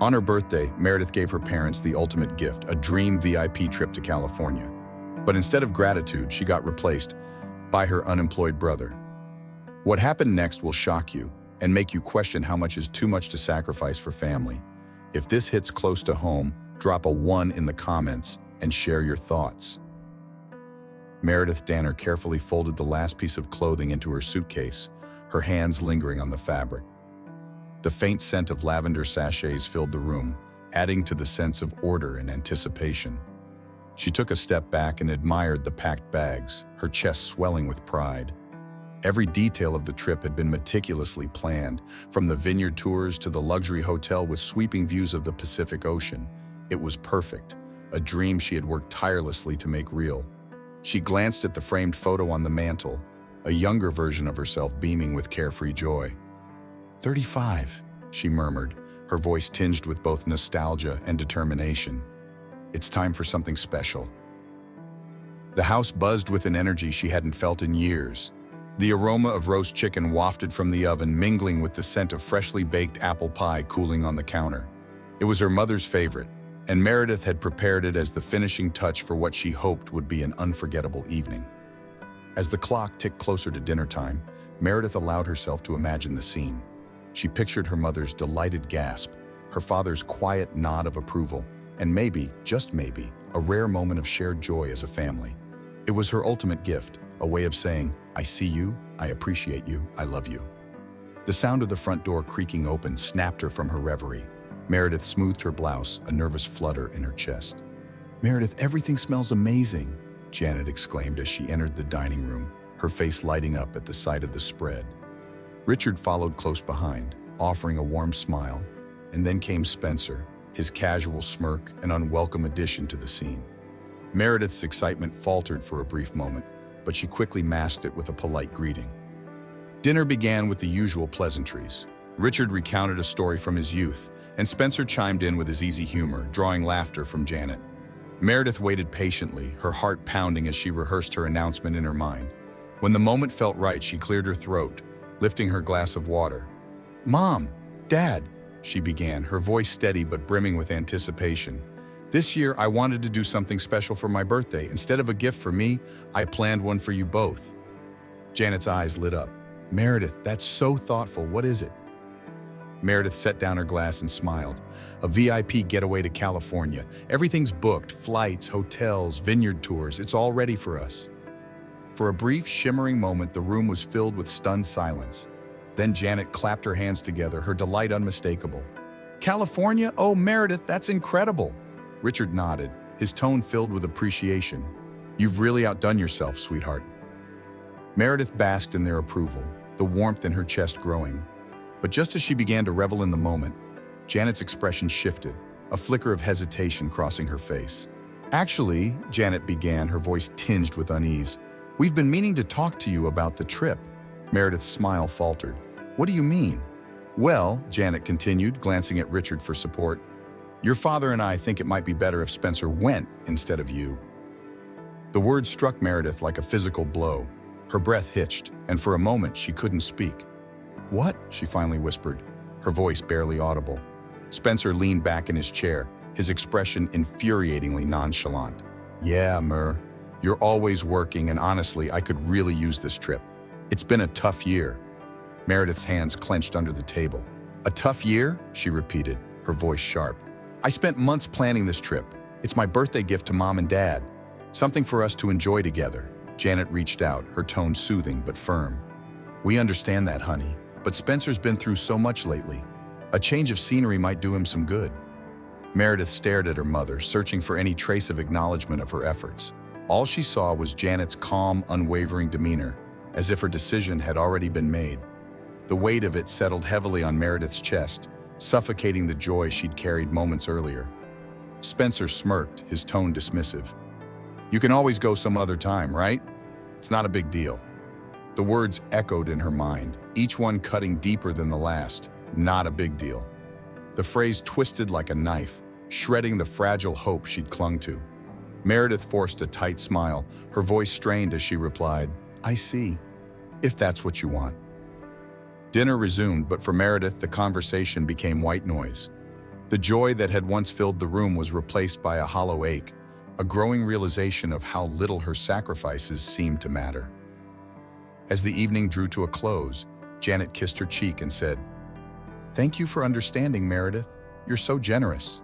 On her birthday, Meredith gave her parents the ultimate gift, a dream VIP trip to California. But instead of gratitude, she got replaced by her unemployed brother. What happened next will shock you and make you question how much is too much to sacrifice for family. If this hits close to home, drop a 1 in the comments and share your thoughts. Meredith Danner carefully folded the last piece of clothing into her suitcase, her hands lingering on the fabric. The faint scent of lavender sachets filled the room, adding to the sense of order and anticipation. She took a step back and admired the packed bags, her chest swelling with pride. Every detail of the trip had been meticulously planned, from the vineyard tours to the luxury hotel with sweeping views of the Pacific Ocean. It was perfect, a dream she had worked tirelessly to make real. She glanced at the framed photo on the mantle, a younger version of herself beaming with carefree joy. 35, she murmured, her voice tinged with both nostalgia and determination. It's time for something special. The house buzzed with an energy she hadn't felt in years. The aroma of roast chicken wafted from the oven, mingling with the scent of freshly baked apple pie cooling on the counter. It was her mother's favorite, and Meredith had prepared it as the finishing touch for what she hoped would be an unforgettable evening. As the clock ticked closer to dinner time, Meredith allowed herself to imagine the scene. She pictured her mother's delighted gasp, her father's quiet nod of approval, and maybe, just maybe, a rare moment of shared joy as a family. It was her ultimate gift, a way of saying, I see you, I appreciate you, I love you. The sound of the front door creaking open snapped her from her reverie. Meredith smoothed her blouse, a nervous flutter in her chest. Meredith, everything smells amazing, Janet exclaimed as she entered the dining room, her face lighting up at the sight of the spread. Richard followed close behind, offering a warm smile, and then came Spencer, his casual smirk an unwelcome addition to the scene. Meredith's excitement faltered for a brief moment, but she quickly masked it with a polite greeting. Dinner began with the usual pleasantries. Richard recounted a story from his youth, and Spencer chimed in with his easy humor, drawing laughter from Janet. Meredith waited patiently, her heart pounding as she rehearsed her announcement in her mind. When the moment felt right, she cleared her throat, lifting her glass of water. "Mom, Dad," she began, her voice steady but brimming with anticipation. "This year, I wanted to do something special for my birthday. Instead of a gift for me, I planned one for you both." Janet's eyes lit up. "Meredith, that's so thoughtful. What is it?" Meredith set down her glass and smiled. "A VIP getaway to California. Everything's booked, flights, hotels, vineyard tours. It's all ready for us." For a brief, shimmering moment, the room was filled with stunned silence. Then Janet clapped her hands together, her delight unmistakable. "California? Oh, Meredith, that's incredible." Richard nodded, his tone filled with appreciation. "You've really outdone yourself, sweetheart." Meredith basked in their approval, the warmth in her chest growing. But just as she began to revel in the moment, Janet's expression shifted, a flicker of hesitation crossing her face. "Actually," Janet began, her voice tinged with unease, "we've been meaning to talk to you about the trip." Meredith's smile faltered. "What do you mean?" "Well," Janet continued, glancing at Richard for support, "your father and I think it might be better if Spencer went instead of you." The words struck Meredith like a physical blow. Her breath hitched, and for a moment she couldn't speak. "What?" she finally whispered, her voice barely audible. Spencer leaned back in his chair, his expression infuriatingly nonchalant. "Yeah, Mer, you're always working, and honestly, I could really use this trip. It's been a tough year." Meredith's hands clenched under the table. "A tough year?" she repeated, her voice sharp. "I spent months planning this trip. It's my birthday gift to Mom and Dad. Something for us to enjoy together." Janet reached out, her tone soothing but firm. "We understand that, honey, but Spencer's been through so much lately. A change of scenery might do him some good." Meredith stared at her mother, searching for any trace of acknowledgement of her efforts. All she saw was Janet's calm, unwavering demeanor, as if her decision had already been made. The weight of it settled heavily on Meredith's chest, suffocating the joy she'd carried moments earlier. Spencer smirked, his tone dismissive. "You can always go some other time, right? It's not a big deal." The words echoed in her mind, each one cutting deeper than the last. Not a big deal. The phrase twisted like a knife, shredding the fragile hope she'd clung to. Meredith forced a tight smile, her voice strained as she replied, "I see, if that's what you want." Dinner resumed, but for Meredith, the conversation became white noise. The joy that had once filled the room was replaced by a hollow ache, a growing realization of how little her sacrifices seemed to matter. As the evening drew to a close, Janet kissed her cheek and said, "Thank you for understanding, Meredith. You're so generous."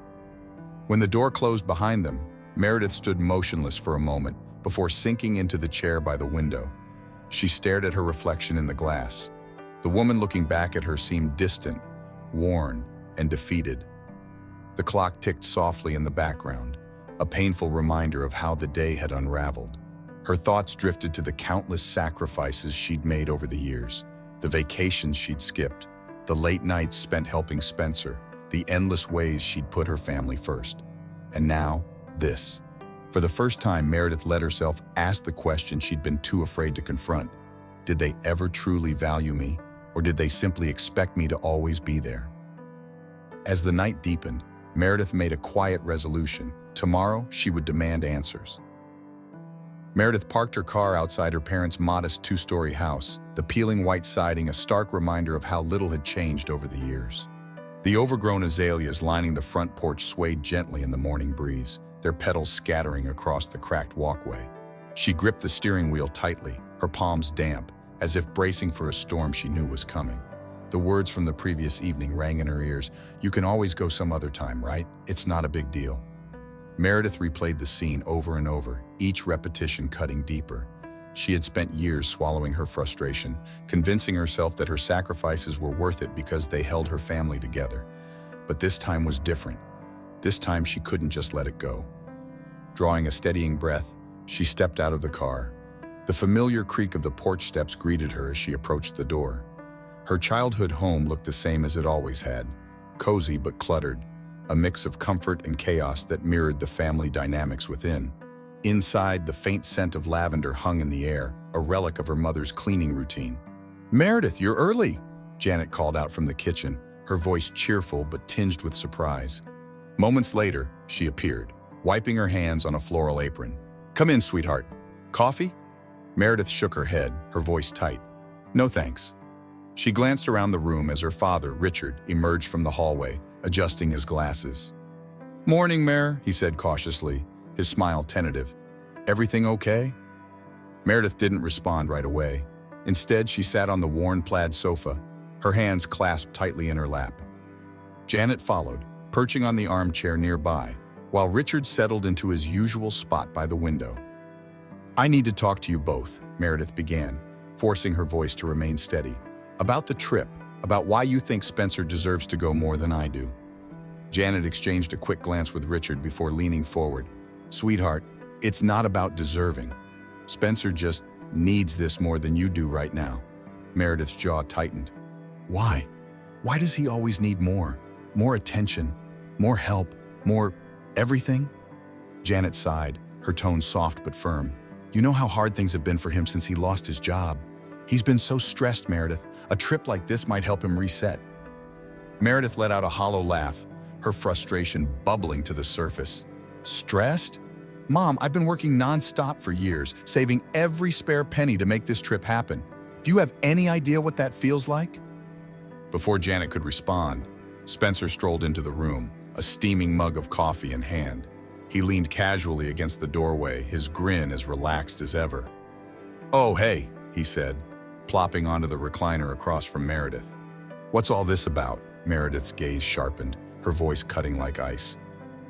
When the door closed behind them, Meredith stood motionless for a moment before sinking into the chair by the window. She stared at her reflection in the glass. The woman looking back at her seemed distant, worn, and defeated. The clock ticked softly in the background, a painful reminder of how the day had unraveled. Her thoughts drifted to the countless sacrifices she'd made over the years, the vacations she'd skipped, the late nights spent helping Spencer, the endless ways she'd put her family first. And now, this. For the first time, Meredith let herself ask the question she'd been too afraid to confront. Did they ever truly value me, or did they simply expect me to always be there? As the night deepened, Meredith made a quiet resolution. Tomorrow, she would demand answers. Meredith parked her car outside her parents' modest two-story house, the peeling white siding a stark reminder of how little had changed over the years. The overgrown azaleas lining the front porch swayed gently in the morning breeze, their petals scattering across the cracked walkway. She gripped the steering wheel tightly, her palms damp, as if bracing for a storm she knew was coming. The words from the previous evening rang in her ears. "You can always go some other time, right? It's not a big deal." Meredith replayed the scene over and over, each repetition cutting deeper. She had spent years swallowing her frustration, convincing herself that her sacrifices were worth it because they held her family together. But this time was different. This time she couldn't just let it go. Drawing a steadying breath, she stepped out of the car. The familiar creak of the porch steps greeted her as she approached the door. Her childhood home looked the same as it always had, cozy but cluttered, a mix of comfort and chaos that mirrored the family dynamics within. Inside, the faint scent of lavender hung in the air, a relic of her mother's cleaning routine. "Meredith, you're early," Janet called out from the kitchen, her voice cheerful but tinged with surprise. Moments later, she appeared, wiping her hands on a floral apron. "Come in, sweetheart. Coffee?" Meredith shook her head, her voice tight. "No thanks." She glanced around the room as her father, Richard, emerged from the hallway, adjusting his glasses. "Morning, Mer," he said cautiously, his smile tentative. "Everything okay?" Meredith didn't respond right away. Instead, she sat on the worn plaid sofa, her hands clasped tightly in her lap. Janet followed, perching on the armchair nearby, while Richard settled into his usual spot by the window. "I need to talk to you both," Meredith began, forcing her voice to remain steady. "About the trip, about why you think Spencer deserves to go more than I do." Janet exchanged a quick glance with Richard before leaning forward. "Sweetheart, it's not about deserving. Spencer just needs this more than you do right now." Meredith's jaw tightened. "Why? Why does he always need more? More attention, more help, more everything?" Janet sighed, her tone soft but firm. "You know how hard things have been for him since he lost his job. He's been so stressed, Meredith. A trip like this might help him reset." Meredith let out a hollow laugh, her frustration bubbling to the surface. "Stressed? Mom, I've been working non-stop for years, saving every spare penny to make this trip happen. Do you have any idea what that feels like?" Before Janet could respond, Spencer strolled into the room, a steaming mug of coffee in hand. He leaned casually against the doorway, his grin as relaxed as ever. "Oh, hey," he said, plopping onto the recliner across from Meredith. "What's all this about?" Meredith's gaze sharpened, her voice cutting like ice.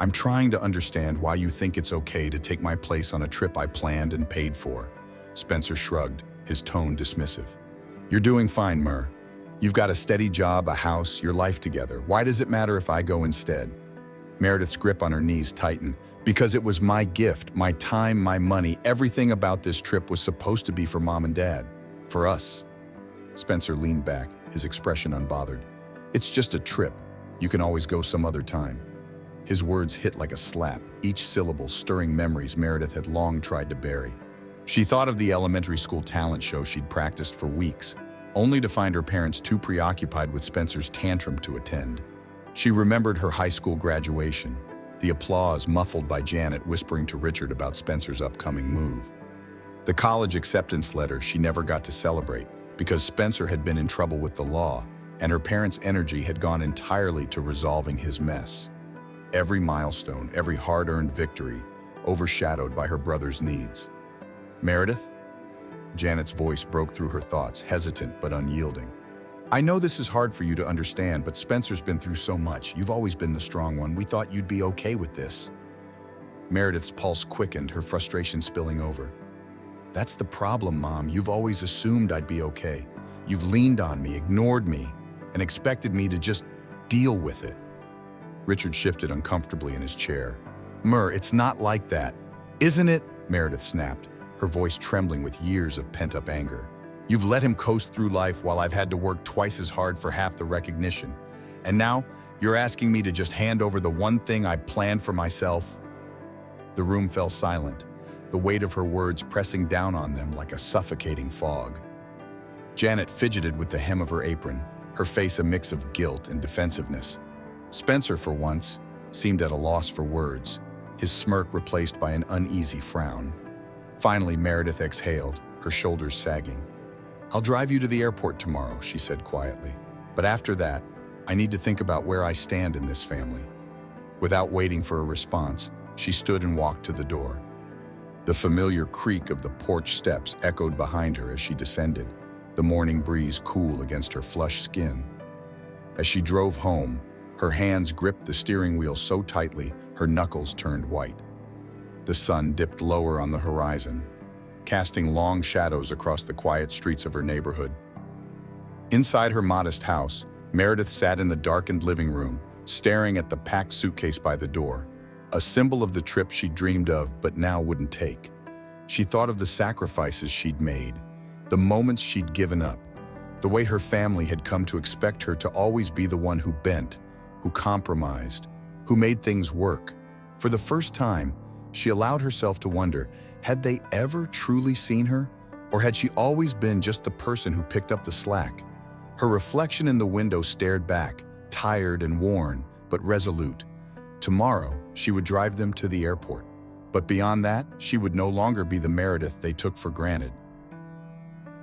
"I'm trying to understand why you think it's okay to take my place on a trip I planned and paid for." Spencer shrugged, his tone dismissive. "You're doing fine, Mer. You've got a steady job, a house, your life together. Why does it matter if I go instead?" Meredith's grip on her knees tightened. "Because it was my gift, my time, my money. Everything about this trip was supposed to be for Mom and Dad. For us." Spencer leaned back, his expression unbothered. "It's just a trip. You can always go some other time." His words hit like a slap, each syllable stirring memories Meredith had long tried to bury. She thought of the elementary school talent show she'd practiced for weeks, only to find her parents too preoccupied with Spencer's tantrum to attend. She remembered her high school graduation, the applause muffled by Janet whispering to Richard about Spencer's upcoming move. The college acceptance letter she never got to celebrate because Spencer had been in trouble with the law, and her parents' energy had gone entirely to resolving his mess. Every milestone, every hard-earned victory, overshadowed by her brother's needs. "Meredith?" Janet's voice broke through her thoughts, hesitant but unyielding. "I know this is hard for you to understand, but Spencer's been through so much. You've always been the strong one. We thought you'd be okay with this." Meredith's pulse quickened, her frustration spilling over. "That's the problem, Mom. You've always assumed I'd be okay. You've leaned on me, ignored me, and expected me to just deal with it." Richard shifted uncomfortably in his chair. It's not like that." "Isn't it?" Meredith snapped, her voice trembling with years of pent-up anger. "You've let him coast through life while I've had to work twice as hard for half the recognition. And now you're asking me to just hand over the one thing I planned for myself?" The room fell silent, the weight of her words pressing down on them like a suffocating fog. Janet fidgeted with the hem of her apron, her face a mix of guilt and defensiveness. Spencer, for once, seemed at a loss for words, his smirk replaced by an uneasy frown. Finally, Meredith exhaled, her shoulders sagging. "I'll drive you to the airport tomorrow," she said quietly. "But after that, I need to think about where I stand in this family." Without waiting for a response, she stood and walked to the door. The familiar creak of the porch steps echoed behind her as she descended, the morning breeze cool against her flushed skin. As she drove home, her hands gripped the steering wheel so tightly, her knuckles turned white. The sun dipped lower on the horizon, casting long shadows across the quiet streets of her neighborhood. Inside her modest house, Meredith sat in the darkened living room, staring at the packed suitcase by the door, a symbol of the trip she'd dreamed of but now wouldn't take. She thought of the sacrifices she'd made, the moments she'd given up, the way her family had come to expect her to always be the one who bent, who compromised, who made things work. For the first time, she allowed herself to wonder, had they ever truly seen her? Or had she always been just the person who picked up the slack? Her reflection in the window stared back, tired and worn, but resolute. Tomorrow, she would drive them to the airport. But beyond that, she would no longer be the Meredith they took for granted.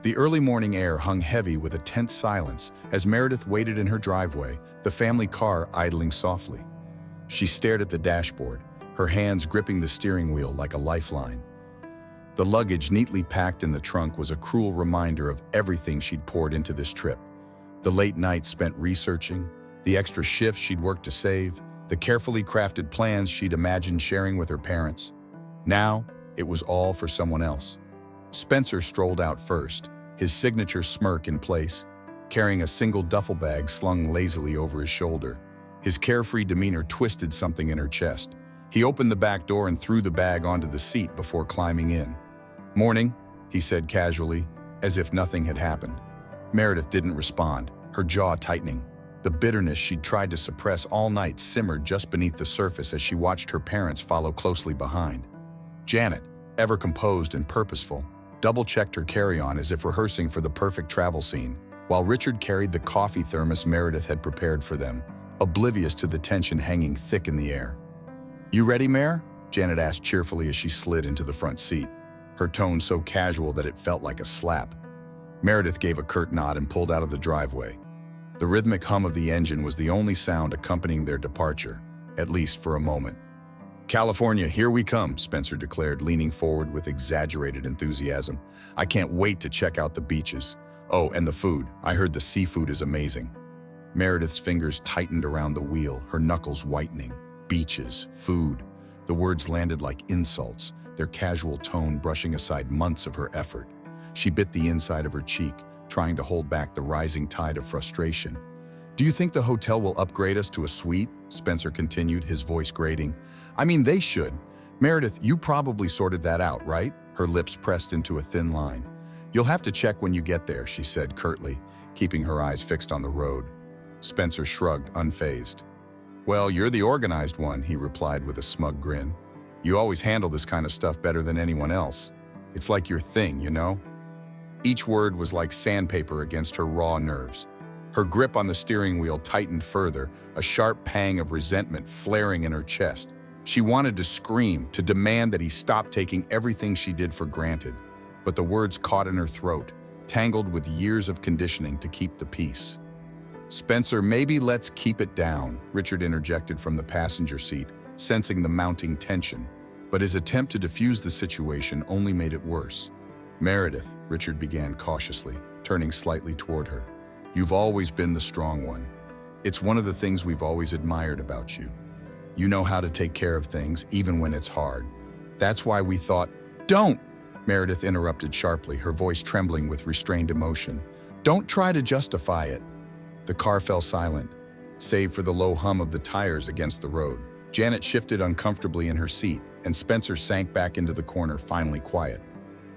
The early morning air hung heavy with a tense silence as Meredith waited in her driveway, the family car idling softly. She stared at the dashboard, her hands gripping the steering wheel like a lifeline. The luggage neatly packed in the trunk was a cruel reminder of everything she'd poured into this trip. The late nights spent researching, the extra shifts she'd worked to save, the carefully crafted plans she'd imagined sharing with her parents. Now, it was all for someone else. Spencer strolled out first, his signature smirk in place, carrying a single duffel bag slung lazily over his shoulder. His carefree demeanor twisted something in her chest. He opened the back door and threw the bag onto the seat before climbing in. "Morning," he said casually, as if nothing had happened. Meredith didn't respond, her jaw tightening. The bitterness she'd tried to suppress all night simmered just beneath the surface as she watched her parents follow closely behind. Janet, ever composed and purposeful, double-checked her carry-on as if rehearsing for the perfect travel scene, while Richard carried the coffee thermos Meredith had prepared for them, oblivious to the tension hanging thick in the air. "You ready, Mare?" Janet asked cheerfully as she slid into the front seat, her tone so casual that it felt like a slap. Meredith gave a curt nod and pulled out of the driveway. The rhythmic hum of the engine was the only sound accompanying their departure, at least for a moment. "California, here we come," Spencer declared, leaning forward with exaggerated enthusiasm. "I can't wait to check out the beaches. Oh, and the food. I heard the seafood is amazing." Meredith's fingers tightened around the wheel, her knuckles whitening. Beaches, food. The words landed like insults, their casual tone brushing aside months of her effort. She bit the inside of her cheek, trying to hold back the rising tide of frustration. "Do you think the hotel will upgrade us to a suite?" Spencer continued, his voice grating. "I mean, they should. Meredith, you probably sorted that out, right?" Her lips pressed into a thin line. "You'll have to check when you get there," she said curtly, keeping her eyes fixed on the road. Spencer shrugged, unfazed. "Well, you're the organized one," he replied with a smug grin. "You always handle this kind of stuff better than anyone else. It's like your thing, you know?" Each word was like sandpaper against her raw nerves. Her grip on the steering wheel tightened further, a sharp pang of resentment flaring in her chest. She wanted to scream, to demand that he stop taking everything she did for granted, but the words caught in her throat, tangled with years of conditioning to keep the peace. "Spencer, maybe let's keep it down," Richard interjected from the passenger seat, sensing the mounting tension. But his attempt to defuse the situation only made it worse. "Meredith," Richard began cautiously, turning slightly toward her, "you've always been the strong one. It's one of the things we've always admired about you. You know how to take care of things, even when it's hard. That's why we thought—" "Don't!" Meredith interrupted sharply, her voice trembling with restrained emotion. "Don't try to justify it." The car fell silent, save for the low hum of the tires against the road. Janet shifted uncomfortably in her seat, and Spencer sank back into the corner, finally quiet.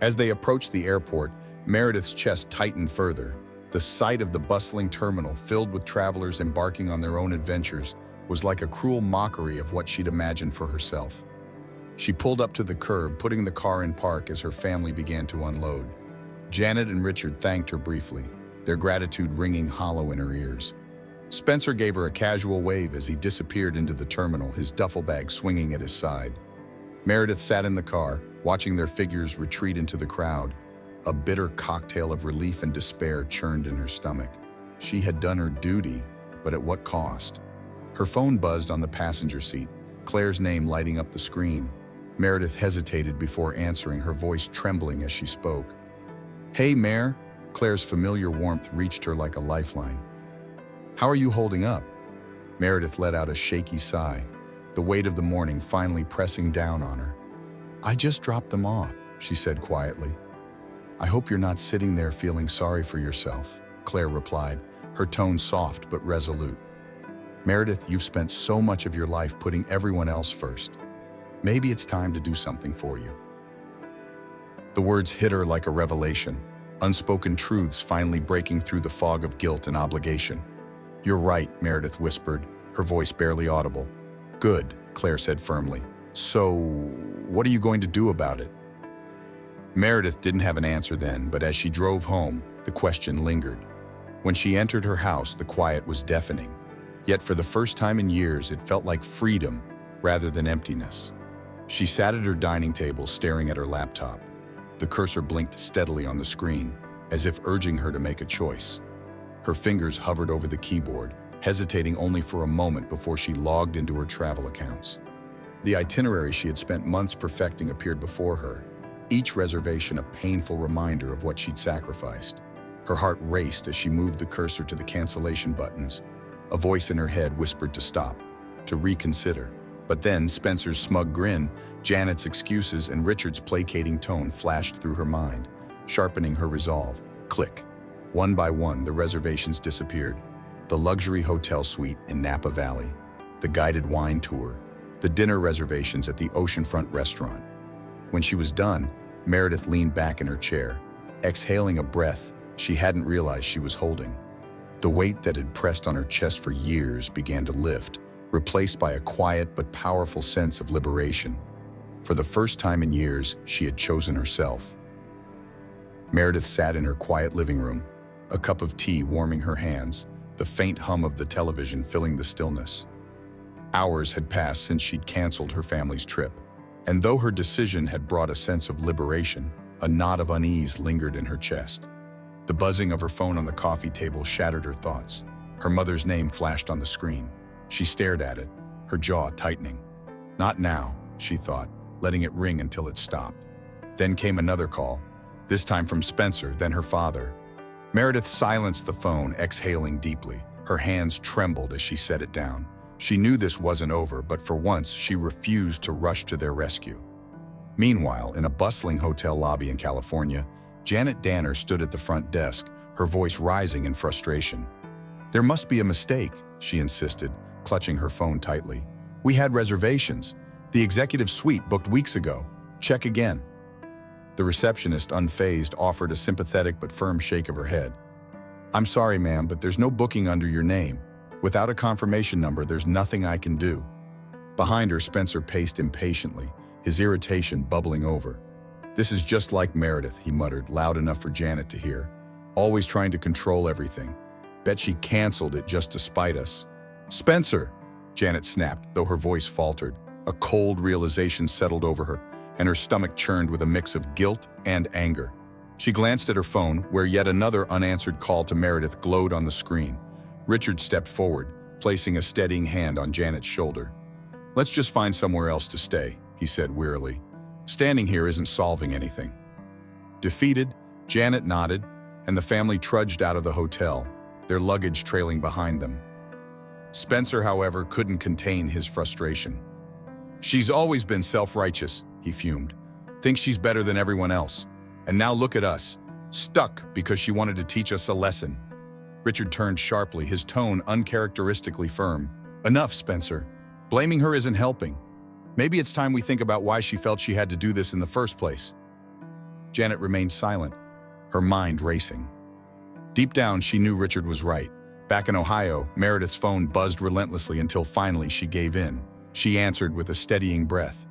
As they approached the airport, Meredith's chest tightened further. The sight of the bustling terminal, filled with travelers embarking on their own adventures, was like a cruel mockery of what she'd imagined for herself. She pulled up to the curb, putting the car in park as her family began to unload. Janet and Richard thanked her briefly, their gratitude ringing hollow in her ears. Spencer gave her a casual wave as he disappeared into the terminal, his duffel bag swinging at his side. Meredith sat in the car, watching their figures retreat into the crowd. A bitter cocktail of relief and despair churned in her stomach. She had done her duty, but at what cost? Her phone buzzed on the passenger seat, Claire's name lighting up the screen. Meredith hesitated before answering, her voice trembling as she spoke. "Hey, Mare." Claire's familiar warmth reached her like a lifeline. "How are you holding up?" Meredith let out a shaky sigh, the weight of the morning finally pressing down on her. "I just dropped them off," she said quietly. "I hope you're not sitting there feeling sorry for yourself," Claire replied, her tone soft but resolute. "Meredith, you've spent so much of your life putting everyone else first. Maybe it's time to do something for you." The words hit her like a revelation, unspoken truths finally breaking through the fog of guilt and obligation. "You're right," Meredith whispered, her voice barely audible. "Good," Claire said firmly. "So, what are you going to do about it?" Meredith didn't have an answer then, but as she drove home, the question lingered. When she entered her house, the quiet was deafening. Yet for the first time in years, it felt like freedom rather than emptiness. She sat at her dining table, staring at her laptop. The cursor blinked steadily on the screen, as if urging her to make a choice. Her fingers hovered over the keyboard, hesitating only for a moment before she logged into her travel accounts. The itinerary she had spent months perfecting appeared before her, each reservation a painful reminder of what she'd sacrificed. Her heart raced as she moved the cursor to the cancellation buttons. A voice in her head whispered to stop, to reconsider. But then Spencer's smug grin, Janet's excuses, and Richard's placating tone flashed through her mind, sharpening her resolve. Click. One by one, the reservations disappeared. The luxury hotel suite in Napa Valley, the guided wine tour, the dinner reservations at the oceanfront restaurant. When she was done, Meredith leaned back in her chair, exhaling a breath she hadn't realized she was holding. The weight that had pressed on her chest for years began to lift, replaced by a quiet but powerful sense of liberation. For the first time in years, she had chosen herself. Meredith sat in her quiet living room, a cup of tea warming her hands, the faint hum of the television filling the stillness. Hours had passed since she'd canceled her family's trip, and though her decision had brought a sense of liberation, a knot of unease lingered in her chest. The buzzing of her phone on the coffee table shattered her thoughts. Her mother's name flashed on the screen. She stared at it, her jaw tightening. Not now, she thought, letting it ring until it stopped. Then came another call, this time from Spencer, then her father. Meredith silenced the phone, exhaling deeply. Her hands trembled as she set it down. She knew this wasn't over, but for once, she refused to rush to their rescue. Meanwhile, in a bustling hotel lobby in California, Janet Danner stood at the front desk, her voice rising in frustration. "There must be a mistake," she insisted, clutching her phone tightly. "We had reservations. The executive suite booked weeks ago. Check again." The receptionist, unfazed, offered a sympathetic but firm shake of her head. "I'm sorry, ma'am, but there's no booking under your name. Without a confirmation number, there's nothing I can do." Behind her, Spencer paced impatiently, his irritation bubbling over. "This is just like Meredith," he muttered, loud enough for Janet to hear. "Always trying to control everything. Bet she canceled it just to spite us." "Spencer!" Janet snapped, though her voice faltered. A cold realization settled over her, and her stomach churned with a mix of guilt and anger. She glanced at her phone, where yet another unanswered call to Meredith glowed on the screen. Richard stepped forward, placing a steadying hand on Janet's shoulder. "Let's just find somewhere else to stay," he said wearily. "Standing here isn't solving anything." Defeated, Janet nodded, and the family trudged out of the hotel, their luggage trailing behind them. Spencer, however, couldn't contain his frustration. "She's always been self-righteous," he fumed. "Thinks she's better than everyone else. And now look at us, stuck because she wanted to teach us a lesson." Richard turned sharply, his tone uncharacteristically firm. "Enough, Spencer. Blaming her isn't helping. Maybe it's time we think about why she felt she had to do this in the first place." Janet remained silent, her mind racing. Deep down, she knew Richard was right. Back in Ohio, Meredith's phone buzzed relentlessly until finally she gave in. She answered with a steadying breath.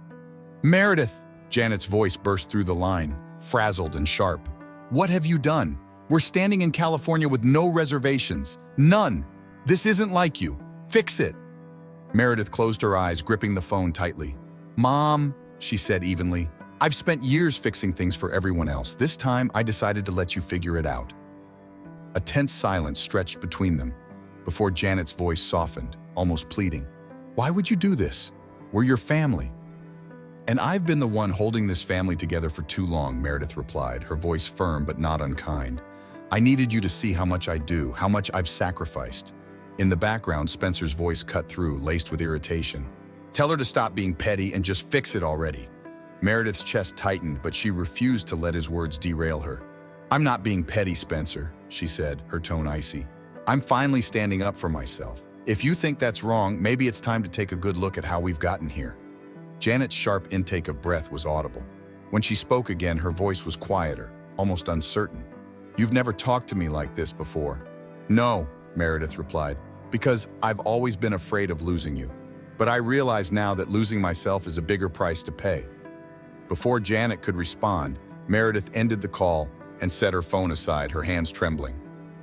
"Meredith!" Janet's voice burst through the line, frazzled and sharp. "What have you done? We're standing in California with no reservations. None. This isn't like you. Fix it." Meredith closed her eyes, gripping the phone tightly. "Mom," she said evenly, "I've spent years fixing things for everyone else. This time, I decided to let you figure it out." A tense silence stretched between them before Janet's voice softened, almost pleading. "Why would you do this? We're your family." "And I've been the one holding this family together for too long," Meredith replied, her voice firm but not unkind. "I needed you to see how much I do, how much I've sacrificed." In the background, Spencer's voice cut through, laced with irritation. "Tell her to stop being petty and just fix it already." Meredith's chest tightened, but she refused to let his words derail her. "I'm not being petty, Spencer," she said, her tone icy. "I'm finally standing up for myself. If you think that's wrong, maybe it's time to take a good look at how we've gotten here." Janet's sharp intake of breath was audible. When she spoke again, her voice was quieter, almost uncertain. "You've never talked to me like this before." "No," Meredith replied, "because I've always been afraid of losing you. But I realize now that losing myself is a bigger price to pay." Before Janet could respond, Meredith ended the call and set her phone aside, her hands trembling.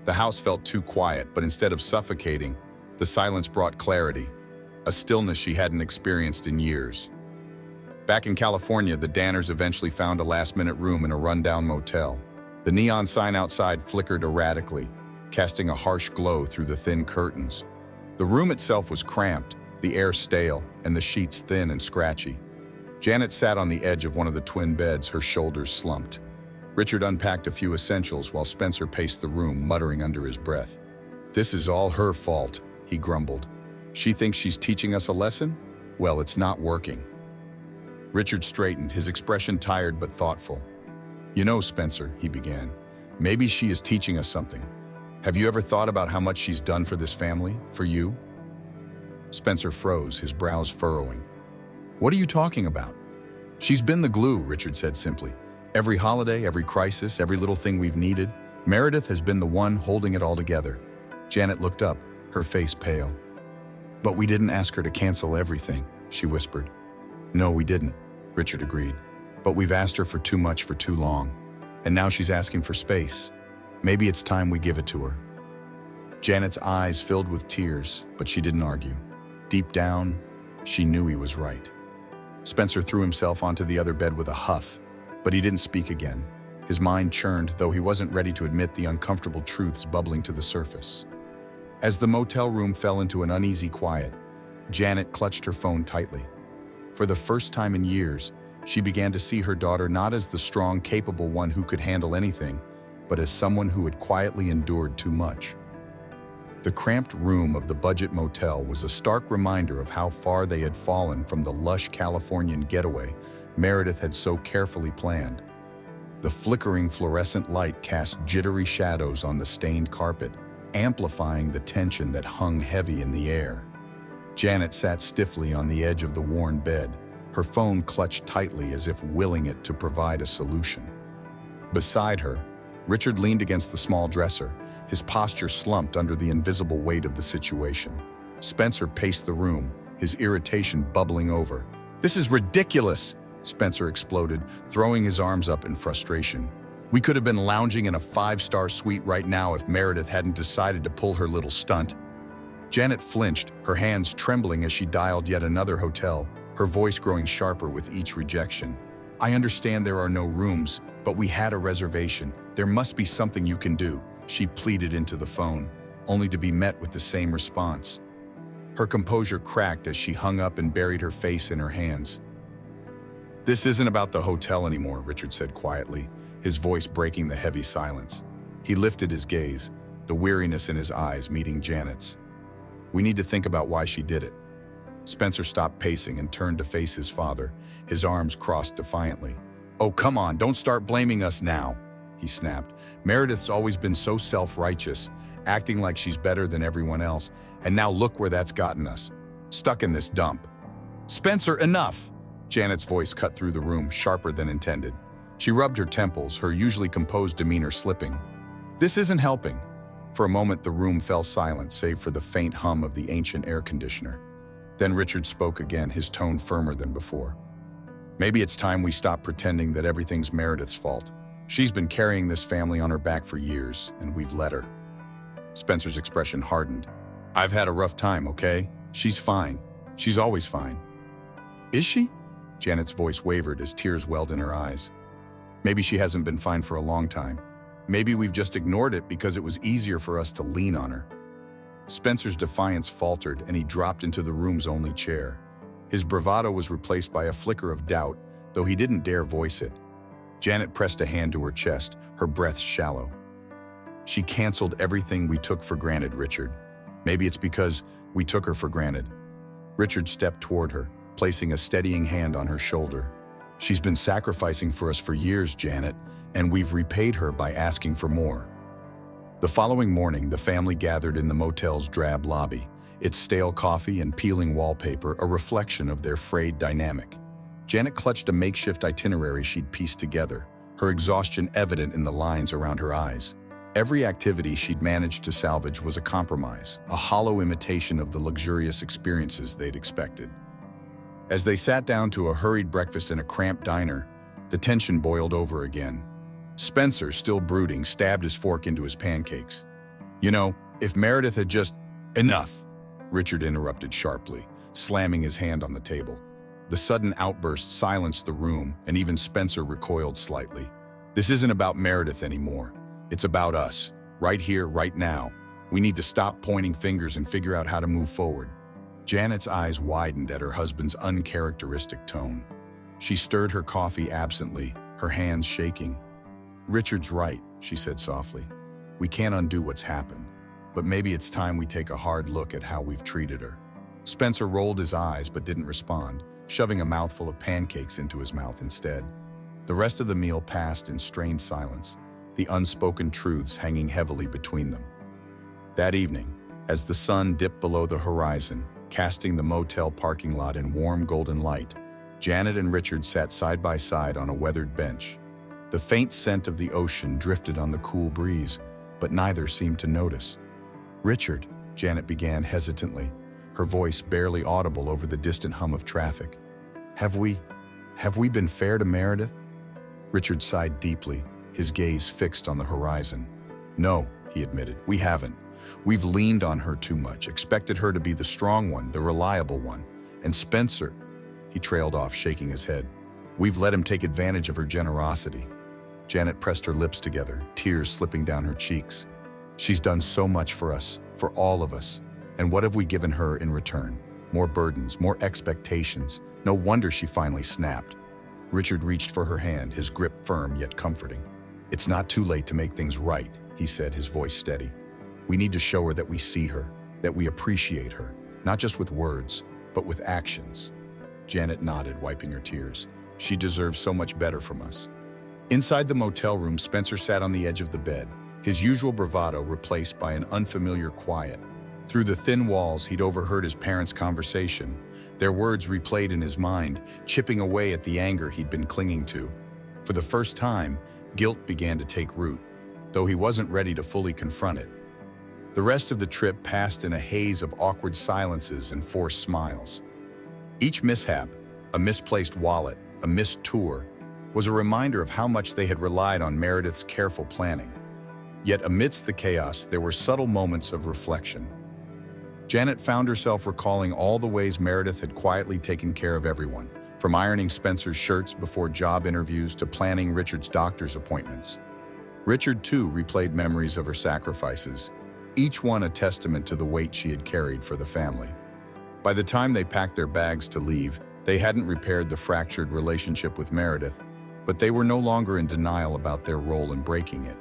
The house felt too quiet, but instead of suffocating, the silence brought clarity, a stillness she hadn't experienced in years. Back in California, the Danners eventually found a last-minute room in a rundown motel. The neon sign outside flickered erratically, casting a harsh glow through the thin curtains. The room itself was cramped, the air stale, and the sheets thin and scratchy. Janet sat on the edge of one of the twin beds, her shoulders slumped. Richard unpacked a few essentials while Spencer paced the room, muttering under his breath. "This is all her fault," he grumbled. "She thinks she's teaching us a lesson? Well, it's not working." Richard straightened, his expression tired but thoughtful. "You know, Spencer," he began, "maybe she is teaching us something. Have you ever thought about how much she's done for this family, for you?" Spencer froze, his brows furrowing. "What are you talking about?" "She's been the glue," Richard said simply. "Every holiday, every crisis, every little thing we've needed, Meredith has been the one holding it all together." Janet looked up, her face pale. "But we didn't ask her to cancel everything," she whispered. "No, we didn't," Richard agreed. "But we've asked her for too much for too long. And now she's asking for space. Maybe it's time we give it to her." Janet's eyes filled with tears, but she didn't argue. Deep down, she knew he was right. Spencer threw himself onto the other bed with a huff, but he didn't speak again. His mind churned, though he wasn't ready to admit the uncomfortable truths bubbling to the surface. As the motel room fell into an uneasy quiet, Janet clutched her phone tightly. For the first time in years, she began to see her daughter not as the strong, capable one who could handle anything, but as someone who had quietly endured too much. The cramped room of the budget motel was a stark reminder of how far they had fallen from the lush Californian getaway Meredith had so carefully planned. The flickering fluorescent light cast jittery shadows on the stained carpet, amplifying the tension that hung heavy in the air. Janet sat stiffly on the edge of the worn bed, her phone clutched tightly as if willing it to provide a solution. Beside her, Richard leaned against the small dresser, his posture slumped under the invisible weight of the situation. Spencer paced the room, his irritation bubbling over. "This is ridiculous!" Spencer exploded, throwing his arms up in frustration. "We could have been lounging in a five-star suite right now if Meredith hadn't decided to pull her little stunt." Janet flinched, her hands trembling as she dialed yet another hotel, her voice growing sharper with each rejection. "I understand there are no rooms, but we had a reservation. There must be something you can do," she pleaded into the phone. only to be met with the same response. Her composure cracked as she hung up and buried her face in her hands. "This isn't about the hotel anymore," Richard said quietly, his voice breaking the heavy silence. He lifted his gaze, the weariness in his eyes meeting Janet's. "We need to think about why she did it." Spencer stopped pacing and turned to face his father, his arms crossed defiantly. "Oh, come on, don't start blaming us now," he snapped. "Meredith's always been so self-righteous, acting like she's better than everyone else, and now look where that's gotten us. Stuck in this dump." "Spencer, enough!" Janet's voice cut through the room, sharper than intended. She rubbed her temples, her usually composed demeanor slipping. "This isn't helping." For a moment, the room fell silent, save for the faint hum of the ancient air conditioner. Then Richard spoke again, his tone firmer than before. "Maybe it's time we stop pretending that everything's Meredith's fault. She's been carrying this family on her back for years, and we've let her." Spencer's expression hardened. "I've had a rough time, okay? She's fine. She's always fine." "Is she?" Janet's voice wavered as tears welled in her eyes. "Maybe she hasn't been fine for a long time. Maybe we've just ignored it because it was easier for us to lean on her." Spencer's defiance faltered, and he dropped into the room's only chair. His bravado was replaced by a flicker of doubt, though he didn't dare voice it. Janet pressed a hand to her chest, her breath shallow. "She canceled everything we took for granted, Richard. Maybe it's because we took her for granted." Richard stepped toward her, placing a steadying hand on her shoulder. "She's been sacrificing for us for years, Janet, and we've repaid her by asking for more." The following morning, the family gathered in the motel's drab lobby, its stale coffee and peeling wallpaper a reflection of their frayed dynamic. Janet clutched a makeshift itinerary she'd pieced together, her exhaustion evident in the lines around her eyes. Every activity she'd managed to salvage was a compromise, a hollow imitation of the luxurious experiences they'd expected. As they sat down to a hurried breakfast in a cramped diner, the tension boiled over again. Spencer, still brooding, stabbed his fork into his pancakes. "You know, if Meredith had just—" "Enough!" Richard interrupted sharply, slamming his hand on the table. The sudden outburst silenced the room, and even Spencer recoiled slightly. "This isn't about Meredith anymore. It's about us, right here, right now. We need to stop pointing fingers and figure out how to move forward." Janet's eyes widened at her husband's uncharacteristic tone. She stirred her coffee absently, her hands shaking. "Richard's right," she said softly. "We can't undo what's happened, but maybe it's time we take a hard look at how we've treated her." Spencer rolled his eyes but didn't respond, shoving a mouthful of pancakes into his mouth instead. The rest of the meal passed in strained silence, the unspoken truths hanging heavily between them. That evening, as the sun dipped below the horizon, casting the motel parking lot in warm golden light, Janet and Richard sat side by side on a weathered bench. The faint scent of the ocean drifted on the cool breeze, but neither seemed to notice. "Richard," Janet began hesitantly, her voice barely audible over the distant hum of traffic. Have we been fair to Meredith?" Richard sighed deeply, his gaze fixed on the horizon. "No," he admitted, "we haven't. We've leaned on her too much, expected her to be the strong one, the reliable one. And Spencer," he trailed off, shaking his head, "we've let him take advantage of her generosity." Janet pressed her lips together, tears slipping down her cheeks. "She's done so much for us, for all of us. And what have we given her in return? More burdens, more expectations. No wonder she finally snapped." Richard reached for her hand, his grip firm yet comforting. "It's not too late to make things right," he said, his voice steady. "We need to show her that we see her, that we appreciate her, not just with words, but with actions." Janet nodded, wiping her tears. "She deserves so much better from us." Inside the motel room, Spencer sat on the edge of the bed, his usual bravado replaced by an unfamiliar quiet. Through the thin walls, he'd overheard his parents' conversation, their words replayed in his mind, chipping away at the anger he'd been clinging to. For the first time, guilt began to take root, though he wasn't ready to fully confront it. The rest of the trip passed in a haze of awkward silences and forced smiles. Each mishap, a misplaced wallet, a missed tour, was a reminder of how much they had relied on Meredith's careful planning. Yet amidst the chaos, there were subtle moments of reflection. Janet found herself recalling all the ways Meredith had quietly taken care of everyone, from ironing Spencer's shirts before job interviews to planning Richard's doctor's appointments. Richard, too, replayed memories of her sacrifices, each one a testament to the weight she had carried for the family. By the time they packed their bags to leave, they hadn't repaired the fractured relationship with Meredith, but they were no longer in denial about their role in breaking it.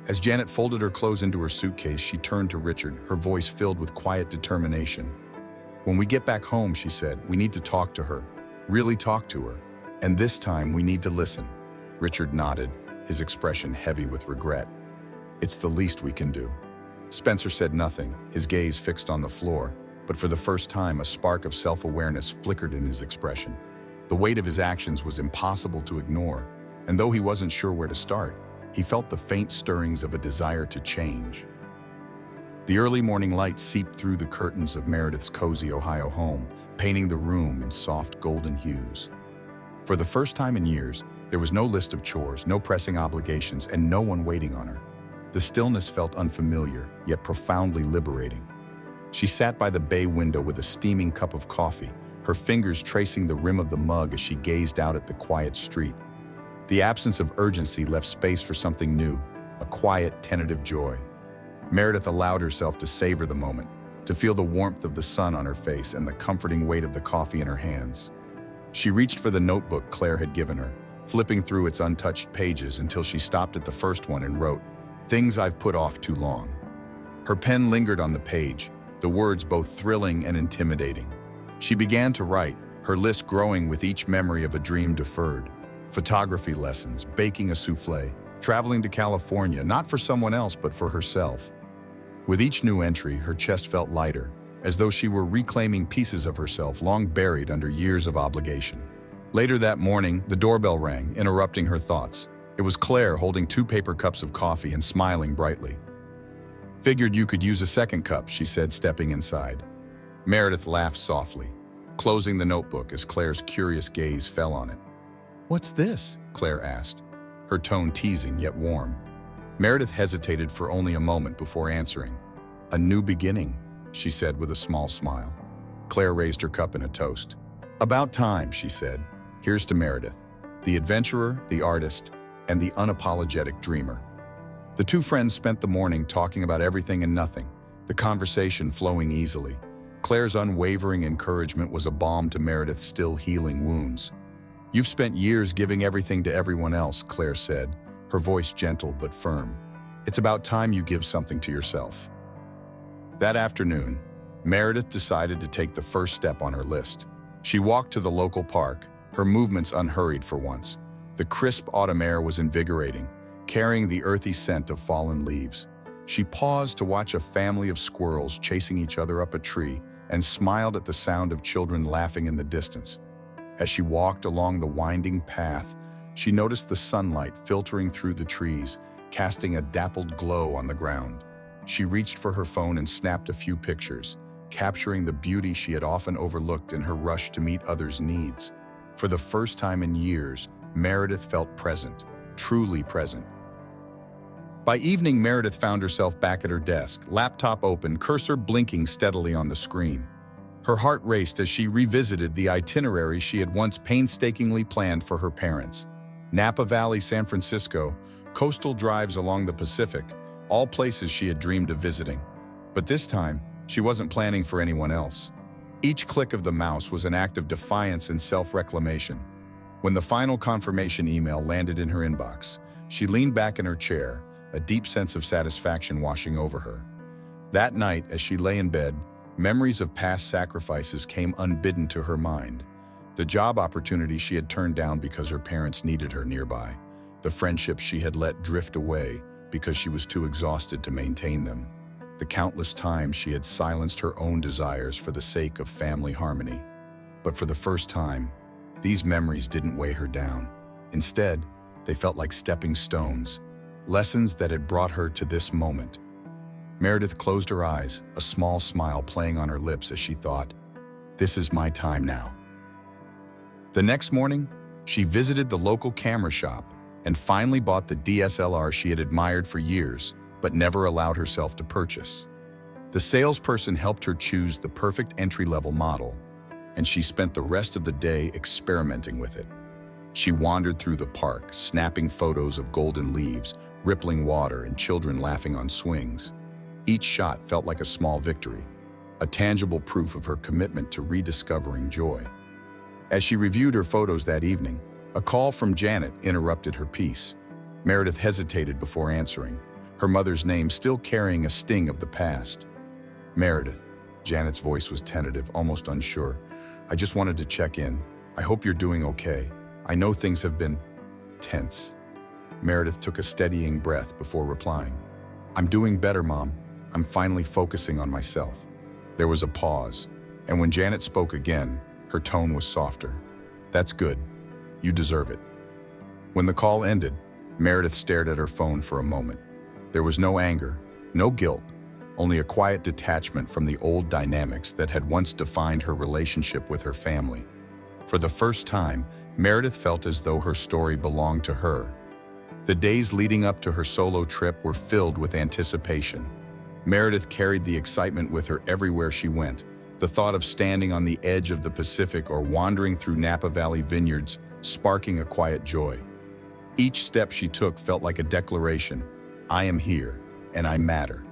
As Janet folded her clothes into her suitcase, she turned to Richard, her voice filled with quiet determination. "When we get back home," she said, "we need to talk to her. Really talk to her. And this time, we need to listen." Richard nodded, his expression heavy with regret. "It's the least we can do." Spencer said nothing, his gaze fixed on the floor, but for the first time, a spark of self-awareness flickered in his expression. The weight of his actions was impossible to ignore, and though he wasn't sure where to start, he felt the faint stirrings of a desire to change. The early morning light seeped through the curtains of Meredith's cozy Ohio home, painting the room in soft golden hues. For the first time in years, there was no list of chores, no pressing obligations, and no one waiting on her. The stillness felt unfamiliar, yet profoundly liberating. She sat by the bay window with a steaming cup of coffee, her fingers tracing the rim of the mug as she gazed out at the quiet street. The absence of urgency left space for something new, a quiet, tentative joy. Meredith allowed herself to savor the moment, to feel the warmth of the sun on her face and the comforting weight of the coffee in her hands. She reached for the notebook Claire had given her, flipping through its untouched pages until she stopped at the first one and wrote, "Things I've put off too long." Her pen lingered on the page, the words both thrilling and intimidating. She began to write, her list growing with each memory of a dream deferred. Photography lessons, baking a soufflé, traveling to California, not for someone else but for herself. With each new entry, her chest felt lighter, as though she were reclaiming pieces of herself long buried under years of obligation. Later that morning, the doorbell rang, interrupting her thoughts. It was Claire holding 2 paper cups of coffee and smiling brightly. "Figured you could use a second cup," she said, stepping inside. Meredith laughed softly, closing the notebook as Claire's curious gaze fell on it. "What's this?" Claire asked, her tone teasing yet warm. Meredith hesitated for only a moment before answering. "A new beginning," she said with a small smile. Claire raised her cup in a toast. "About time," she said. "Here's to Meredith, the adventurer, the artist, and the unapologetic dreamer." The two friends spent the morning talking about everything and nothing, the conversation flowing easily. Claire's unwavering encouragement was a balm to Meredith's still healing wounds. "You've spent years giving everything to everyone else," Claire said, her voice gentle but firm. "It's about time you give something to yourself." That afternoon, Meredith decided to take the first step on her list. She walked to the local park, her movements unhurried for once. The crisp autumn air was invigorating, carrying the earthy scent of fallen leaves. She paused to watch a family of squirrels chasing each other up a tree and smiled at the sound of children laughing in the distance. As she walked along the winding path, she noticed the sunlight filtering through the trees, casting a dappled glow on the ground. She reached for her phone and snapped a few pictures, capturing the beauty she had often overlooked in her rush to meet others' needs. For the first time in years, Meredith felt present, truly present. By evening, Meredith found herself back at her desk, laptop open, cursor blinking steadily on the screen. Her heart raced as she revisited the itinerary she had once painstakingly planned for her parents. Napa Valley, San Francisco, coastal drives along the Pacific, all places she had dreamed of visiting. But this time, she wasn't planning for anyone else. Each click of the mouse was an act of defiance and self-reclamation. When the final confirmation email landed in her inbox, she leaned back in her chair, a deep sense of satisfaction washing over her. That night, as she lay in bed, memories of past sacrifices came unbidden to her mind. The job opportunity she had turned down because her parents needed her nearby. The friendships she had let drift away because she was too exhausted to maintain them. The countless times she had silenced her own desires for the sake of family harmony. But for the first time, these memories didn't weigh her down. Instead, they felt like stepping stones, lessons that had brought her to this moment. Meredith closed her eyes, a small smile playing on her lips as she thought, "This is my time now." The next morning, she visited the local camera shop and finally bought the DSLR she had admired for years, but never allowed herself to purchase. The salesperson helped her choose the perfect entry-level model, and she spent the rest of the day experimenting with it. She wandered through the park, snapping photos of golden leaves, rippling water, and children laughing on swings. Each shot felt like a small victory, a tangible proof of her commitment to rediscovering joy. As she reviewed her photos that evening, a call from Janet interrupted her peace. Meredith hesitated before answering, her mother's name still carrying a sting of the past. "Meredith," Janet's voice was tentative, almost unsure. "I just wanted to check in. I hope you're doing okay. I know things have been tense." Meredith took a steadying breath before replying. "I'm doing better, Mom. I'm finally focusing on myself." There was a pause, and when Janet spoke again, her tone was softer. "That's good. You deserve it." When the call ended, Meredith stared at her phone for a moment. There was no anger, no guilt, only a quiet detachment from the old dynamics that had once defined her relationship with her family. For the first time, Meredith felt as though her story belonged to her. The days leading up to her solo trip were filled with anticipation. Meredith carried the excitement with her everywhere she went, the thought of standing on the edge of the Pacific or wandering through Napa Valley vineyards, sparking a quiet joy. Each step she took felt like a declaration: "I am here, and I matter."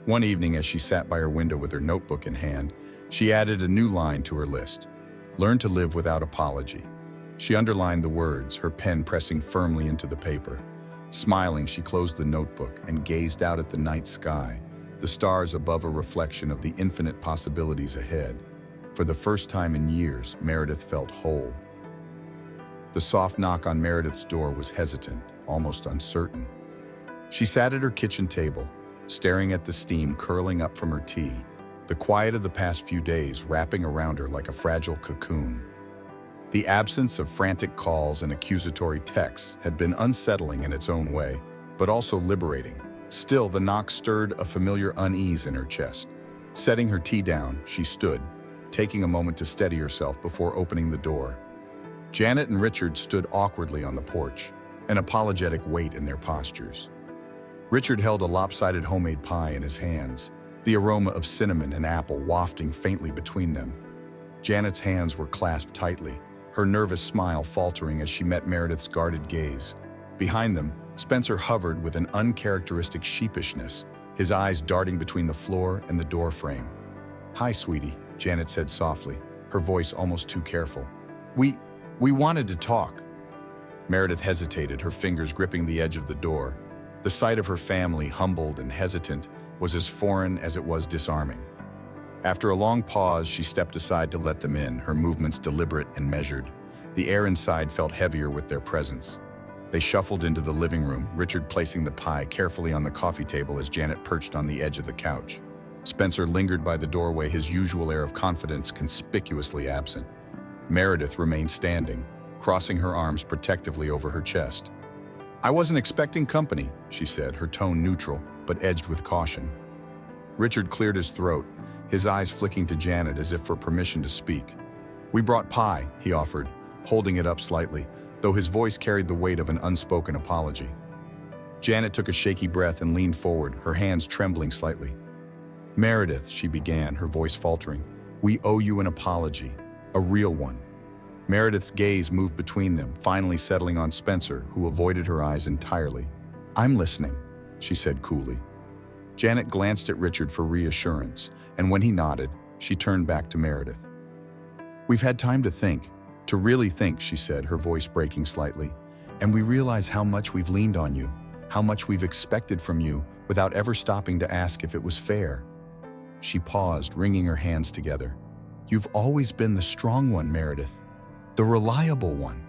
One evening, as she sat by her window with her notebook in hand, she added a new line to her list: "Learn to live without apology." She underlined the words, her pen pressing firmly into the paper. Smiling, she closed the notebook and gazed out at the night sky, the stars above a reflection of the infinite possibilities ahead. For the first time in years, Meredith felt whole. The soft knock on Meredith's door was hesitant, almost uncertain. She sat at her kitchen table, staring at the steam curling up from her tea, the quiet of the past few days wrapping around her like a fragile cocoon. The absence of frantic calls and accusatory texts had been unsettling in its own way, but also liberating. Still, the knock stirred a familiar unease in her chest. Setting her tea down, she stood, taking a moment to steady herself before opening the door. Janet and Richard stood awkwardly on the porch, an apologetic weight in their postures. Richard held a lopsided homemade pie in his hands, the aroma of cinnamon and apple wafting faintly between them. Janet's hands were clasped tightly, her nervous smile faltering as she met Meredith's guarded gaze. Behind them, Spencer hovered with an uncharacteristic sheepishness, his eyes darting between the floor and the door frame. "Hi, sweetie," Janet said softly, her voice almost too careful. We wanted to talk." Meredith hesitated, her fingers gripping the edge of the door. The sight of her family, humbled and hesitant, was as foreign as it was disarming. After a long pause, she stepped aside to let them in, her movements deliberate and measured. The air inside felt heavier with their presence. They shuffled into the living room, Richard placing the pie carefully on the coffee table as Janet perched on the edge of the couch. Spencer lingered by the doorway, his usual air of confidence conspicuously absent. Meredith remained standing, crossing her arms protectively over her chest. "I wasn't expecting company," she said, her tone neutral, but edged with caution. Richard cleared his throat, his eyes flicking to Janet as if for permission to speak. "We brought pie," he offered, holding it up slightly, though his voice carried the weight of an unspoken apology. Janet took a shaky breath and leaned forward, her hands trembling slightly. "Meredith," she began, her voice faltering, "we owe you an apology. A real one." Meredith's gaze moved between them, finally settling on Spencer, who avoided her eyes entirely. "I'm listening," she said coolly. Janet glanced at Richard for reassurance, and when he nodded, she turned back to Meredith. "We've had time to think, to really think," she said, her voice breaking slightly. "And we realize how much we've leaned on you, how much we've expected from you, without ever stopping to ask if it was fair." She paused, wringing her hands together. "You've always been the strong one, Meredith. The reliable one.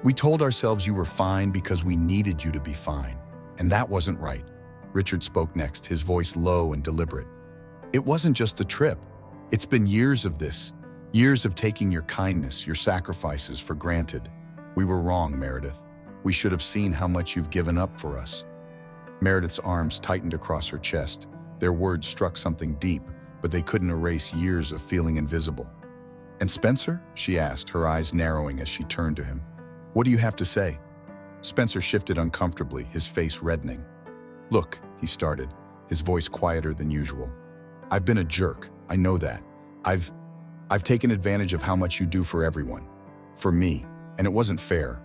We told ourselves you were fine because we needed you to be fine. And that wasn't right." Richard spoke next, his voice low and deliberate. "It wasn't just the trip. It's been years of this. Years of taking your kindness, your sacrifices for granted. We were wrong, Meredith. We should have seen how much you've given up for us." Meredith's arms tightened across her chest. Their words struck something deep, but they couldn't erase years of feeling invisible. "And Spencer?" she asked, her eyes narrowing as she turned to him. "What do you have to say?" Spencer shifted uncomfortably, his face reddening. "Look," he started, his voice quieter than usual. "I've been a jerk, I know that. I've taken advantage of how much you do for everyone. For me, and it wasn't fair."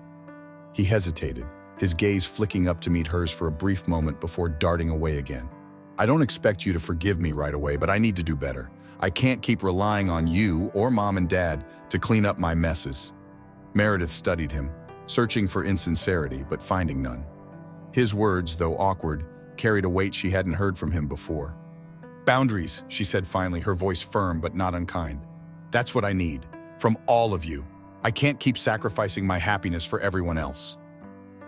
He hesitated, his gaze flicking up to meet hers for a brief moment before darting away again. I don't expect you to forgive me right away, but I need to do better. I can't keep relying on you or Mom and Dad to clean up my messes." Meredith studied him, searching for insincerity but finding none. His words, though awkward, carried a weight she hadn't heard from him before. "Boundaries," she said finally, her voice firm but not unkind. "That's what I need. From all of you. I can't keep sacrificing my happiness for everyone else."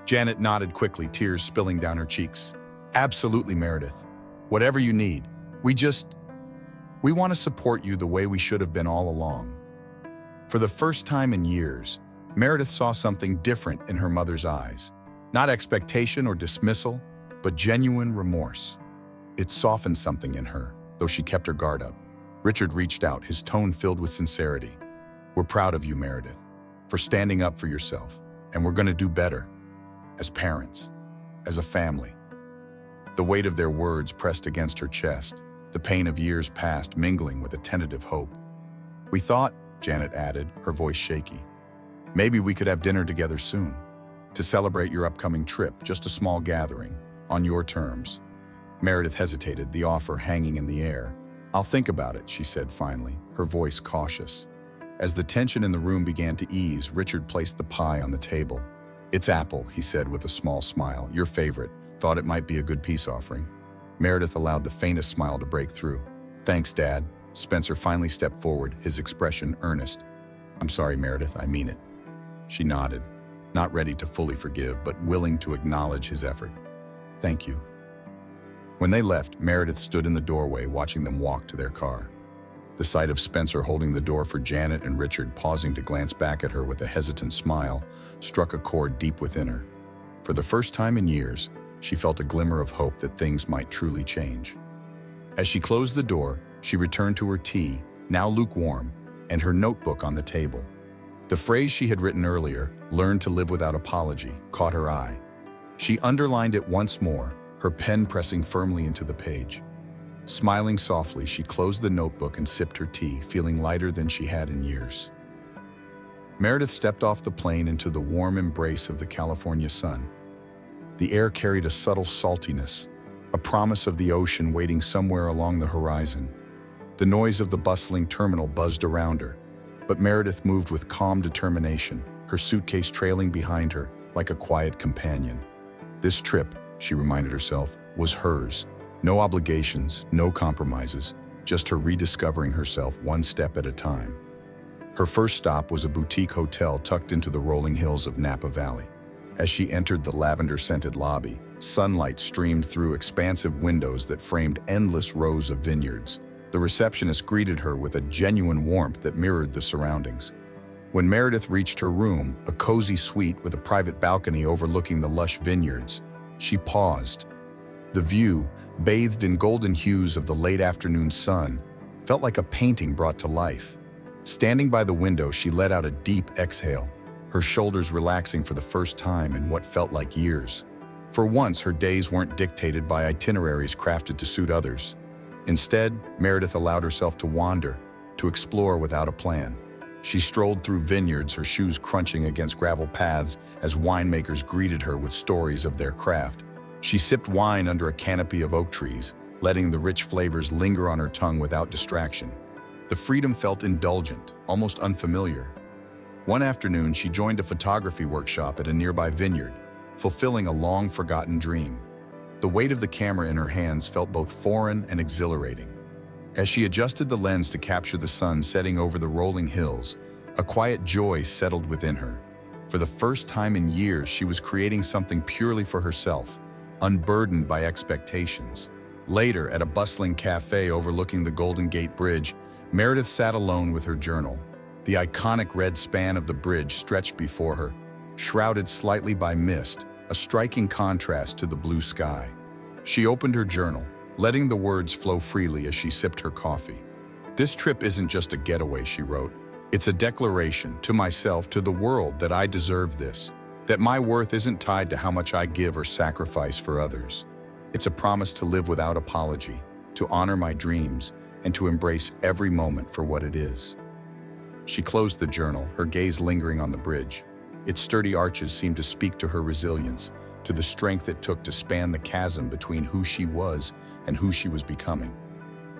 Janet nodded quickly, tears spilling down her cheeks. "Absolutely, Meredith. Whatever you need. We want to support you the way we should have been all along." For the first time in years, Meredith saw something different in her mother's eyes. Not expectation or dismissal, but genuine remorse. It softened something in her, though she kept her guard up. Richard reached out, his tone filled with sincerity. "We're proud of you, Meredith, for standing up for yourself, and we're going to do better. As parents, as a family." The weight of their words pressed against her chest, the pain of years past mingling with a tentative hope. "We thought," Janet added, her voice shaky, "maybe we could have dinner together soon, to celebrate your upcoming trip, just a small gathering, on your terms." Meredith hesitated, the offer hanging in the air. "I'll think about it," she said finally, her voice cautious. As the tension in the room began to ease, Richard placed the pie on the table. "It's apple," he said with a small smile, "your favorite. Thought it might be a good peace offering." Meredith allowed the faintest smile to break through. "Thanks, Dad." Spencer finally stepped forward, his expression earnest. "I'm sorry, Meredith, I mean it." She nodded, not ready to fully forgive, but willing to acknowledge his effort. "Thank you." When they left, Meredith stood in the doorway watching them walk to their car. The sight of Spencer holding the door for Janet and Richard pausing to glance back at her with a hesitant smile struck a chord deep within her. For the first time in years, she felt a glimmer of hope that things might truly change. As she closed the door, she returned to her tea, now lukewarm, and her notebook on the table. The phrase she had written earlier, "learn to live without apology," caught her eye. She underlined it once more, her pen pressing firmly into the page. Smiling softly, she closed the notebook and sipped her tea, feeling lighter than she had in years. Meredith stepped off the plane into the warm embrace of the California sun. The air carried a subtle saltiness, a promise of the ocean waiting somewhere along the horizon. The noise of the bustling terminal buzzed around her, but Meredith moved with calm determination, her suitcase trailing behind her like a quiet companion. This trip, she reminded herself, was hers. No obligations, no compromises, just her rediscovering herself one step at a time. Her first stop was a boutique hotel tucked into the rolling hills of Napa Valley. As she entered the lavender-scented lobby, sunlight streamed through expansive windows that framed endless rows of vineyards. The receptionist greeted her with a genuine warmth that mirrored the surroundings. When Meredith reached her room, a cozy suite with a private balcony overlooking the lush vineyards, she paused. The view, bathed in golden hues of the late afternoon sun, felt like a painting brought to life. Standing by the window, she let out a deep exhale, her shoulders relaxing for the first time in what felt like years. For once, her days weren't dictated by itineraries crafted to suit others. Instead, Meredith allowed herself to wander, to explore without a plan. She strolled through vineyards, her shoes crunching against gravel paths as winemakers greeted her with stories of their craft. She sipped wine under a canopy of oak trees, letting the rich flavors linger on her tongue without distraction. The freedom felt indulgent, almost unfamiliar. One afternoon, she joined a photography workshop at a nearby vineyard, fulfilling a long-forgotten dream. The weight of the camera in her hands felt both foreign and exhilarating. As she adjusted the lens to capture the sun setting over the rolling hills, a quiet joy settled within her. For the first time in years, she was creating something purely for herself, unburdened by expectations. Later, at a bustling cafe overlooking the Golden Gate Bridge, Meredith sat alone with her journal. The iconic red span of the bridge stretched before her, shrouded slightly by mist, a striking contrast to the blue sky. She opened her journal, letting the words flow freely as she sipped her coffee. "This trip isn't just a getaway," she wrote. "It's a declaration, to myself, to the world, that I deserve this, that my worth isn't tied to how much I give or sacrifice for others. It's a promise to live without apology, to honor my dreams, and to embrace every moment for what it is." She closed the journal, her gaze lingering on the bridge. Its sturdy arches seemed to speak to her resilience, to the strength it took to span the chasm between who she was and who she was becoming.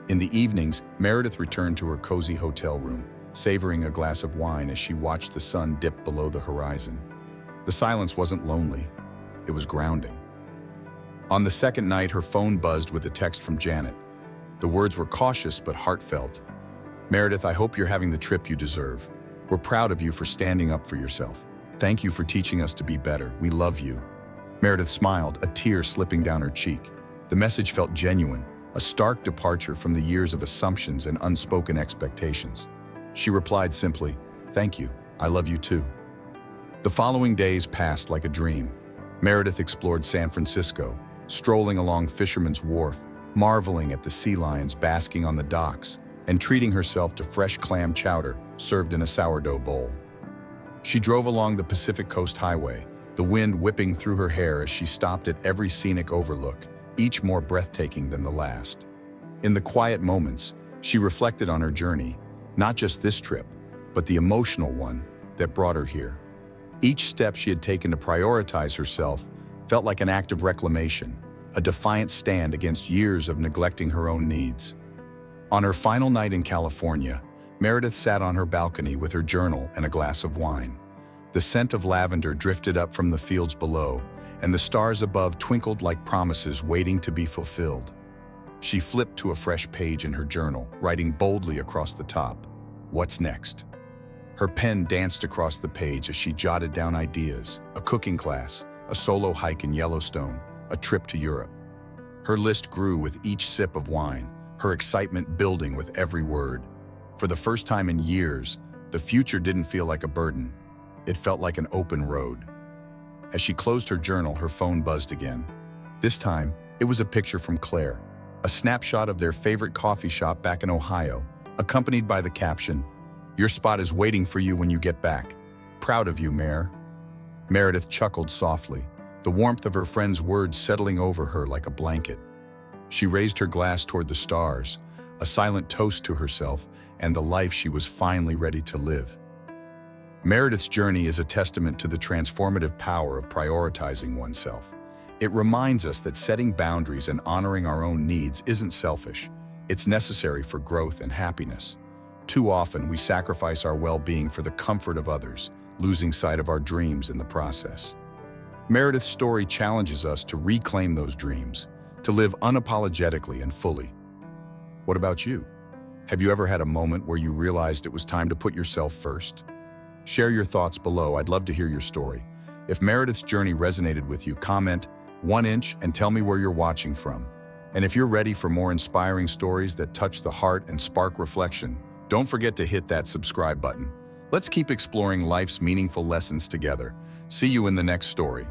In the evenings, Meredith returned to her cozy hotel room, savoring a glass of wine as she watched the sun dip below the horizon. The silence wasn't lonely, it was grounding. On the second night, her phone buzzed with a text from Janet. The words were cautious but heartfelt. "Meredith, I hope you're having the trip you deserve. We're proud of you for standing up for yourself. Thank you for teaching us to be better. We love you." Meredith smiled, a tear slipping down her cheek. The message felt genuine, a stark departure from the years of assumptions and unspoken expectations. She replied simply, "Thank you. I love you too." The following days passed like a dream. Meredith explored San Francisco, strolling along Fisherman's Wharf, marveling at the sea lions basking on the docks, and treating herself to fresh clam chowder served in a sourdough bowl. She drove along the Pacific Coast Highway, the wind whipping through her hair as she stopped at every scenic overlook, each more breathtaking than the last. In the quiet moments, she reflected on her journey, not just this trip, but the emotional one that brought her here. Each step she had taken to prioritize herself felt like an act of reclamation, a defiant stand against years of neglecting her own needs. On her final night in California, Meredith sat on her balcony with her journal and a glass of wine. The scent of lavender drifted up from the fields below, and the stars above twinkled like promises waiting to be fulfilled. She flipped to a fresh page in her journal, writing boldly across the top, "What's next?" Her pen danced across the page as she jotted down ideas: a cooking class, a solo hike in Yellowstone, a trip to Europe. Her list grew with each sip of wine, her excitement building with every word. For the first time in years, the future didn't feel like a burden. It felt like an open road. As she closed her journal, her phone buzzed again. This time, it was a picture from Claire, a snapshot of their favorite coffee shop back in Ohio, accompanied by the caption, "Your spot is waiting for you when you get back. Proud of you, Mare." Meredith chuckled softly, the warmth of her friend's words settling over her like a blanket. She raised her glass toward the stars, a silent toast to herself and the life she was finally ready to live. Meredith's journey is a testament to the transformative power of prioritizing oneself. It reminds us that setting boundaries and honoring our own needs isn't selfish. It's necessary for growth and happiness. Too often, we sacrifice our well-being for the comfort of others, losing sight of our dreams in the process. Meredith's story challenges us to reclaim those dreams, to live unapologetically and fully. What about you? Have you ever had a moment where you realized it was time to put yourself first? Share your thoughts below. I'd love to hear your story. If Meredith's journey resonated with you, comment 1" and tell me where you're watching from. And if you're ready for more inspiring stories that touch the heart and spark reflection, don't forget to hit that subscribe button. Let's keep exploring life's meaningful lessons together. See you in the next story.